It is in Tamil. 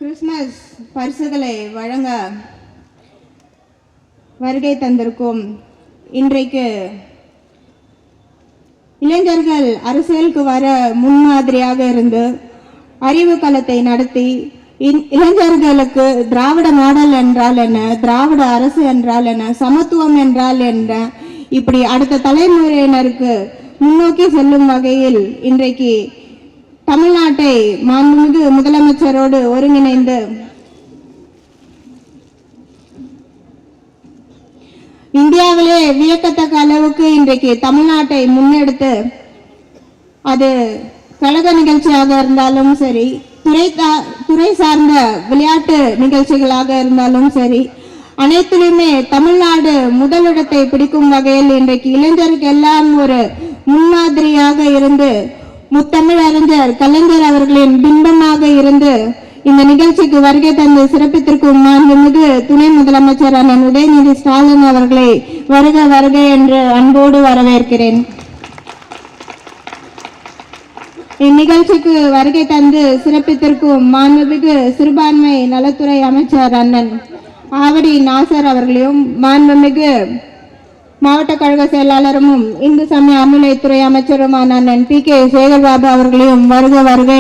கிறிஸ்மஸ் பரிசுகளை வழங்க வருகை தந்திருக்கும் இன்றைக்கு இளைஞர்கள் அரசியலுக்கு வர முன்மாதிரியாக இருந்து அறிவு களத்தை நடத்தி இளைஞர்களுக்கு திராவிட மாடல் என்றால் என்ன, திராவிட அரசு என்றால் என்ன, சமத்துவம் என்றால் என்ன, இப்படி அடுத்த தலைமுறையினருக்கு முன்னோக்கி செல்லும் வகையில் இன்றைக்கு தமிழ்நாட்டை மாண்புமிகு முதலமைச்சரோடு ஒருங்கிணைந்து இந்தியாவிலே வியக்கத்தக்க அளவுக்கு இன்றைக்கு தமிழ்நாட்டை முன்னெடுத்து அது கழக நிகழ்ச்சியாக இருந்தாலும் சரி, துறை சார்ந்த விளையாட்டு நிகழ்ச்சிகளாக இருந்தாலும் சரி, அனைத்திலுமே தமிழ்நாடு முதலிடத்தை பிடிக்கும் வகையில் இன்றைக்கு இளைஞருக்கு எல்லாம் ஒரு முன்மாதிரியாக இருந்து முத்தமிழறிஞர் கலைஞர் அவர்களின் பிம்பமாக இருந்து இந்த நிகழ்ச்சிக்கு வருகை தந்து சிறப்பித்திருக்கும் மாண்புமிகு துணை முதலமைச்சர் அண்ணன் உதயநிதி ஸ்டாலின் அவர்களை வருக வருக என்று அன்போடு வரவேற்கிறேன். இந்நிகழ்ச்சிக்கு வருகை தந்து சிறப்பித்திருக்கும் மாண்புமிகு சிறுபான்மை நலத்துறை அமைச்சர் அண்ணன் ஆவடி நாசர் அவர்களையும், மாண்புமிகு மாவட்ட கழக செயலாளரும் இந்து சமய அறநிலையத்துறை அமைச்சருமான அண்ணன் PK சேகர்பாபு அவர்களையும் வருக வருக